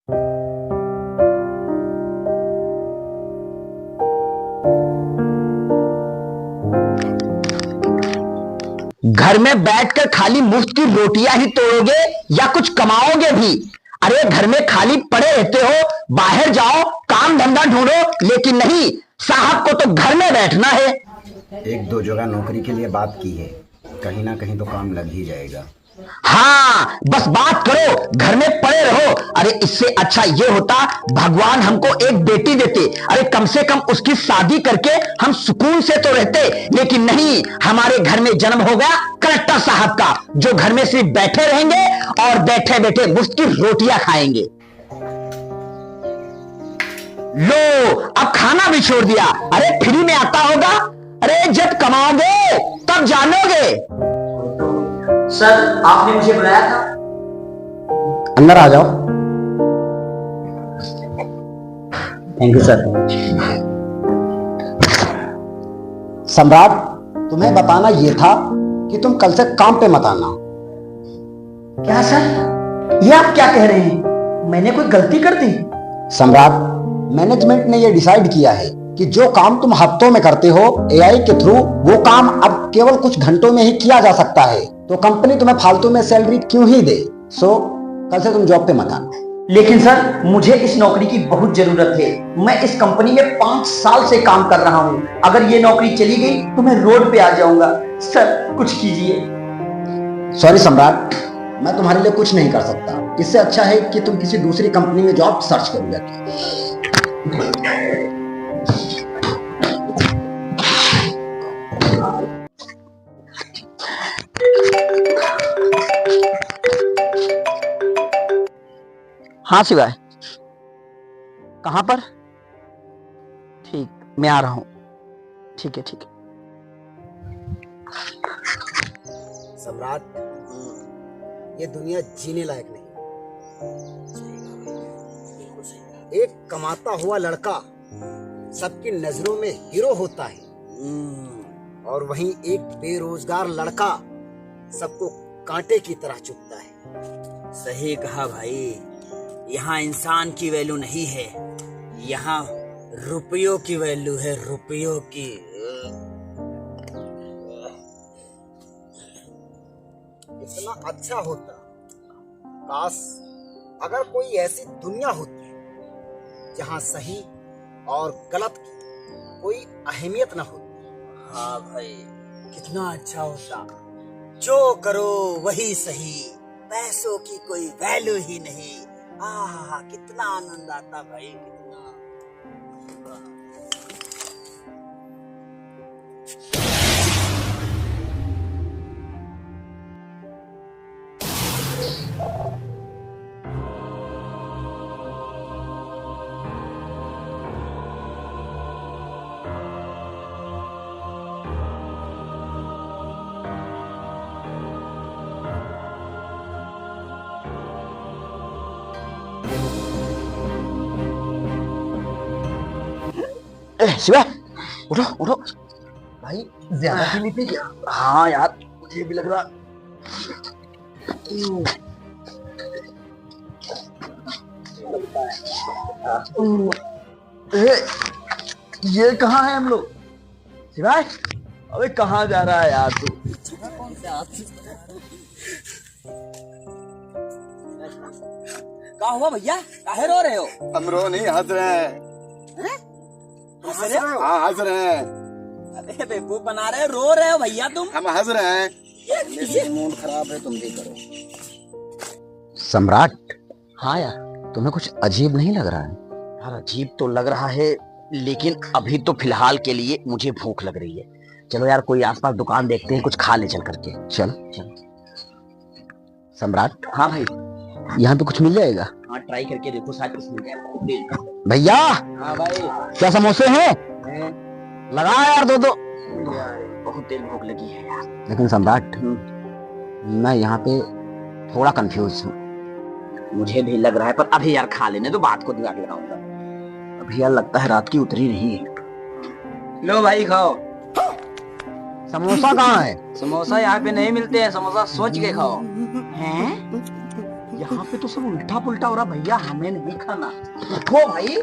घर में बैठकर खाली मुफ्त की रोटियां ही तोड़ोगे या कुछ कमाओगे भी? अरे घर में खाली पड़े रहते हो, बाहर जाओ, काम धंधा ढूंढो, लेकिन नहीं, साहब को तो घर में बैठना है। एक दो जगह नौकरी के लिए बात की है, कहीं ना कहीं तो काम लग ही जाएगा। हाँ, बस बात करो, घर में पड़े रहो। अरे इससे अच्छा ये होता भगवान हमको एक बेटी देते, अरे कम से कम उसकी शादी करके हम सुकून से तो रहते। लेकिन नहीं, हमारे घर में जन्म हो गया कलेक्टर साहब का, जो घर में सिर्फ बैठे रहेंगे और बैठे बैठे मुफ्त की रोटियां खाएंगे। लो, अब खाना भी छोड़ दिया। अरे फ्री में आता होगा, अरे जब कमाओगे तब जानोगे। सर, आपने मुझे बुलाया था। अंदर आ जाओ। Thank you sir. सम्राट, तुम्हें बताना यह था कि तुम कल से काम पे मत आना। क्या सर, ये आप क्या कह रहे हैं? मैंने कोई गलती कर दी? सम्राट, मैनेजमेंट ने यह डिसाइड किया है कि जो काम तुम हफ्तों में करते हो एआई के थ्रू, वो काम अब केवल कुछ घंटों में ही किया जा सकता है। तो कंपनी तुम्हें फालतू में सैलरी क्यों ही दे? सो कल से तुम जॉब पे मत आना। लेकिन सर, मुझे इस नौकरी की बहुत जरूरत है। मैं इस कंपनी में 5 साल से काम कर रहा हूँ। अगर ये नौकरी चली गई तो मैं रोड पे आ जाऊंगा। सर, कुछ कीजिए। सॉरी सम्राट, मैं तुम्हारे लिए कुछ नहीं कर सकता। इससे अच्छा है कि तुम किसी दूसरी कंपनी में जॉब सर्च करो जाके। हाँ शिवाय, कहां पर? ठीक, मैं आ रहा हूं। ठीक है ठीक है। सम्राट, ये दुनिया जीने लायक नहीं। एक कमाता हुआ लड़का सबकी नजरों में हीरो होता है, और वहीं एक बेरोजगार लड़का सबको कांटे की तरह चुभता है। सही कहा भाई, यहाँ इंसान की वैल्यू नहीं है, यहाँ रुपयों की वैल्यू है, रुपयों की। इतना अच्छा होता काश अगर कोई ऐसी दुनिया होती जहाँ सही और गलत की कोई अहमियत ना होती। हाँ भाई, कितना अच्छा होता। जो करो वही सही, पैसों की कोई वैल्यू ही नहीं। आहा, कितना आनंद आता भाई, कितना। शिवा, उठो उठो। भाई, ज्यादा पी लेते क्या? हाँ यार, मुझे भी लग रहा। ये कहाँ है हम लोग? शिवाय, अबे कहाँ जा रहा है यार तू? क्या हुआ भैया, काहे रो रहे हो? हम रो नहीं, हंस रहे हैं। हाँ, हंस रहे हैं। अरे बेवकूफ बना रहे हो, रो रहे हो भैया तुम? हम हंस रहे हैं। ये मूड खराब है, तुम भी करो। सम्राट, हाँ यार, तुम्हें कुछ अजीब नहीं लग रहा है? यार अजीब तो लग रहा है, लेकिन अभी तो फिलहाल के लिए मुझे भूख लग रही है। चलो यार, कोई आसपास दुकान देखते हैं, कुछ खा ले चल करके। चल चल। सम्राट, हाँ भाई। यहाँ पे कुछ मिल जाएगा? हाँ, ट्राई करके देखो, शायद कुछ मिल जाए। भैया, हाँ भाई। क्या समोसे हैं? लगा यार दो। बहुत देर भूख लगी है यार। लेकिन सम्राट, मैं यहाँ पे थोड़ा कंफ्यूज हूँ। मुझे भी लग रहा है, पर अभी यार खा लेने तो बात को दिमाग लगाऊंगा। अभी यार लगता है रात की उतरी नहीं है। लो भाई खाओ। समोसा कहाँ है? समोसा यहाँ पे नहीं मिलते हैं, समोसा सोच के खाओ। हैं? यहाँ पे तो सब उल्टा पुल्टा हो रहा भैया, हमें नहीं खाना। उठो भाई।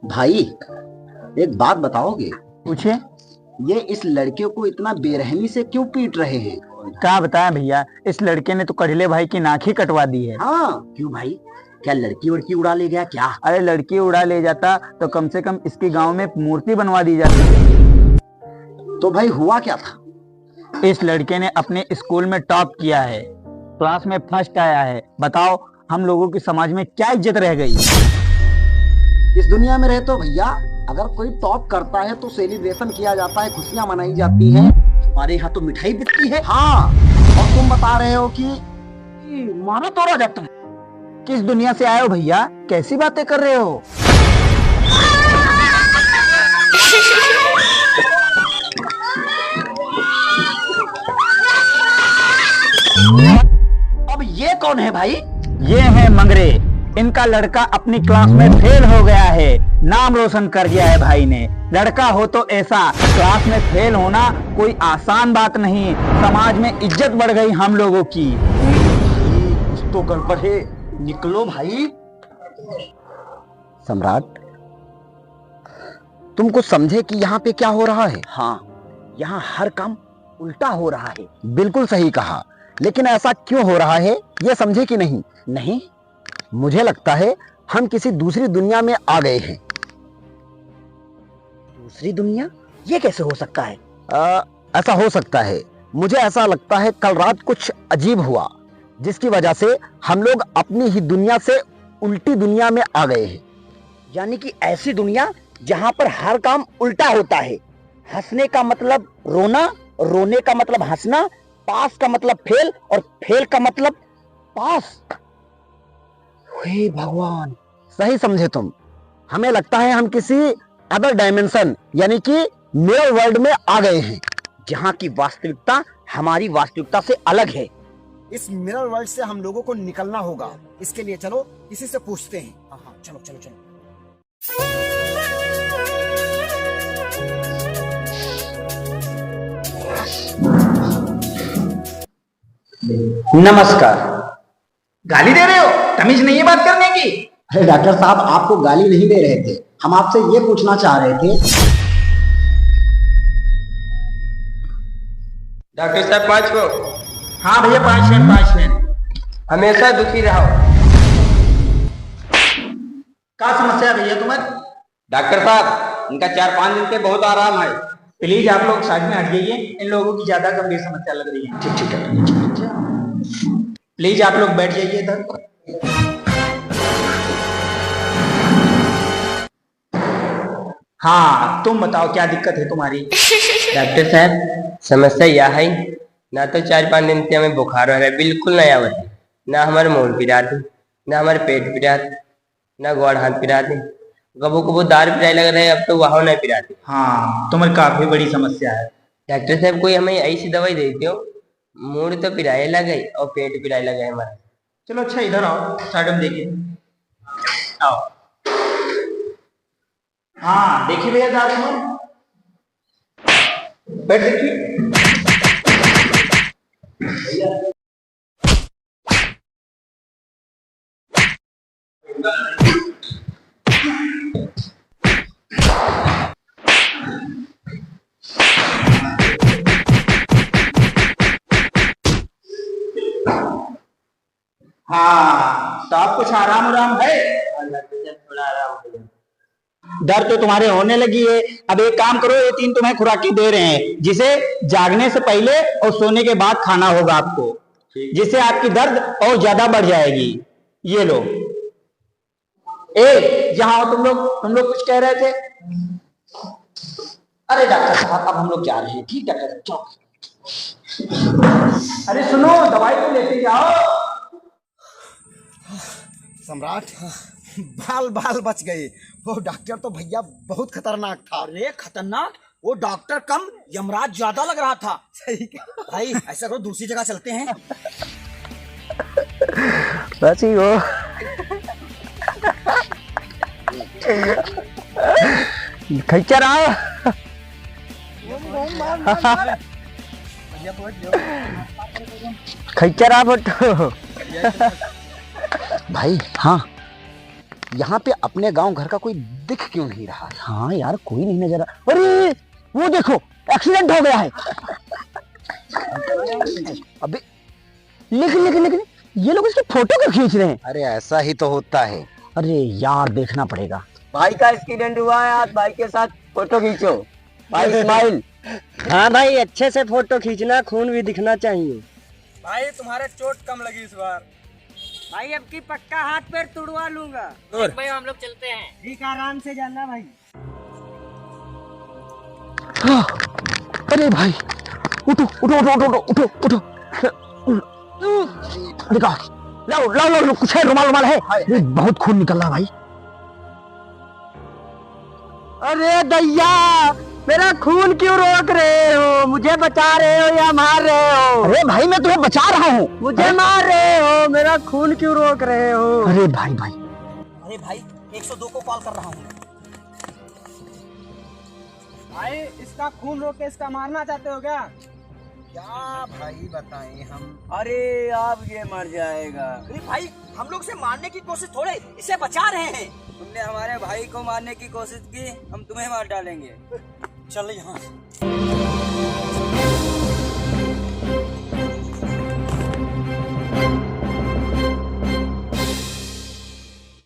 भाई एक बात बताओगे? पूछे। ये इस लड़के को इतना बेरहमी से क्यों पीट रहे हैं? क्या बताएं भैया, इस लड़के ने तो कढ़ले भाई की नाक ही कटवा दी है। हाँ, क्यों भाई? क्या लड़की वड़की उड़ा ले गया क्या? अरे लड़की उड़ा ले जाता तो कम से कम इसके गांव में मूर्ति बनवा दी जाती। तो भाई हुआ क्या था? इस लड़के ने अपने स्कूल में टॉप किया है, क्लास में फर्स्ट आया है। बताओ हम लोगों की समाज में क्या इज्जत रह गई? इस दुनिया में रहते हो भैया, अगर कोई टॉप करता है तो सेलिब्रेशन किया जाता है, खुशियां मनाई जाती है। हमारे यहाँ तो मिठाई बिकती है। हाँ, और तुम बता रहे हो कि मारा तोड़ा जाता है। किस दुनिया से आए हो भैया, कैसी बातें कर रहे हो? अब ये कौन है भाई? ये है मंगरे। इनका लड़का अपनी क्लास में फेल हो गया है, नाम रोशन कर दिया है भाई ने। लड़का हो तो ऐसा, क्लास में फेल होना कोई आसान बात नहीं। समाज में इज्जत बढ़ गई हम लोगों की। कुछ तो गड़बड़ है, निकलो भाई। सम्राट, तुम कुछ समझे कि यहाँ पे क्या हो रहा है? हाँ, यहाँ हर काम उल्टा हो रहा है। बिल्कुल सही कहा, लेकिन ऐसा क्यों हो रहा है ये समझे कि नहीं? नहीं, मुझे लगता है हम किसी दूसरी दुनिया में आ गए हैं। दूसरी दुनिया? ये कैसे हो सकता है? ऐसा हो सकता है। मुझे ऐसा लगता है कल रात कुछ अजीब हुआ, जिसकी वजह से हम लोग अपनी ही दुनिया से उल्टी दुनिया में आ गए हैं। यानी कि ऐसी दुनिया जहाँ पर हर काम उल्टा होता है। हंसने का मतलब रोना, रोने का मतलब हंसना, पास का मतलब फेल और फेल का मतलब पास। हे भगवान, सही समझे तुम। हमें लगता है हम किसी अदर डायमेंशन यानी कि मिरर वर्ल्ड में आ गए हैं, जहाँ की वास्तविकता हमारी वास्तविकता से अलग है। इस मिरर वर्ल्ड से हम लोगों को निकलना होगा। इसके लिए चलो किसी से पूछते हैं। हाँ, चलो चलो चलो। नमस्कार। गाली दे रहे हो? तमीज नहीं है बात करने की? अरे डॉक्टर साहब, आपको गाली नहीं दे रहे थे, हम आपसे ये पूछना चाह रहे थे। डॉक्टर साहब 5 को। हाँ भैया, 5 मिनट 5 मिनट। हमेशा दुखी रहो। क्या समस्या है भैया तुम्हें? डॉक्टर साहब, इनका 4-5 दिन से बहुत आराम है। प्लीज आप लोग साइड में हट जाइए, इन लोगों की ज्यादा गंभीर समस्या लग रही है। ठीक है। प्लीज आप लोग बैठ जाइए इधर। हाँ, तुम बताओ क्या दिक्कत है तुम्हारी? डॉक्टर साहब, समस्या यह है ना तो 4-5 दिन से हमें बुखार हो रहा है, बिल्कुल नहीं आवत है। ना हमारे मूड पिराते, ना हमारे पेट पिराते, ना गोड़ हाथ पिराते। कबो कबो दार पिराए लग रहे हैं, अब तो वहां नहीं पिराते। हाँ, तुम्हारी काफी बड़ी समस्या है। डॉक्टर साहब, कोई हमें ऐसी दवाई देते हो, मूड तो पिराए लगे और पेट पिराए लगे हमारा। चलो अच्छा, इधर आओ, साइड में देखिए। आओ। हाँ देखिए भैया, दारू में बैठ देखिए। हाँ, तो आप कुछ आराम है? थोड़ा आराम हो जाए। दर्द तो तुम्हारे होने लगी है। अब एक काम करो, ये 3 तुम्हें खुराकी दे रहे हैं, जिसे जागने से पहले और सोने के बाद खाना होगा आपको, जिससे आपकी दर्द और ज्यादा बढ़ जाएगी। ये लो। जहां हो तुम लोग कुछ कह रहे थे? अरे डॉक्टर साहब अब हम लोग जा रहे हैं। ठीक डॉक्टर चलो। अरे सुनो, दवाई तो लेते जाओ। सम्राट, बाल बाल बच गए। वो डॉक्टर तो भैया बहुत खतरनाक था। अरे खतरनाक? वो डॉक्टर कम यमराज ज्यादा लग रहा था। सही भाई ऐसा करो दूसरी जगह चलते हैं। बस ही वो खच्चर आओ। खच्चर आ बटो। भाई हाँ, यहाँ पे अपने गांव घर का कोई दिख क्यों नहीं रहा? हाँ यार कोई नहीं नजर आ। अरे वो देखो एक्सीडेंट हो गया है। अबे लेकिन ये लोग इसकी फोटो क्यों खींच रहे हैं? अरे ऐसा ही तो होता है। अरे यार देखना पड़ेगा। भाई का एक्सीडेंट हुआ है, आज भाई के साथ फोटो खींचो। भाई स्माइल। हाँ भाई, अच्छे से फोटो खींचना, खून भी दिखना चाहिए। भाई तुम्हारे चोट कम लगी इस बार। भाई अब की पक्का हाथ पैर तुड़वा लूंगा। भाई हम लोग चलते हैं। ठीक, आराम से जाना भाई। अरे भाई उठो उठो उठो उठो उठो उठो उठो। लाओ कुछ है, रुमाल है। ये बहुत खून निकल रहा भाई। अरे दैया, मेरा खून क्यों रोक रहे हो? मुझे बचा रहे हो या मार रहे हो? अरे भाई मैं तुम्हें बचा रहा हूँ। मुझे मार रहे हो, मेरा खून क्यों रोक रहे हो? अरे भाई अरे भाई 102 को कॉल कर रहा हूँ। भाई इसका खून रोक के इसका मारना चाहते हो क्या? क्या भाई बताएं हम। अरे अब ये मर जाएगा। अरे भाई हम लोग से मारने की कोशिश थोड़े, इसे बचा रहे हैं। तुमने हमारे भाई को मारने की कोशिश की, हम तुम्हें मार डालेंगे। चल यहाँ।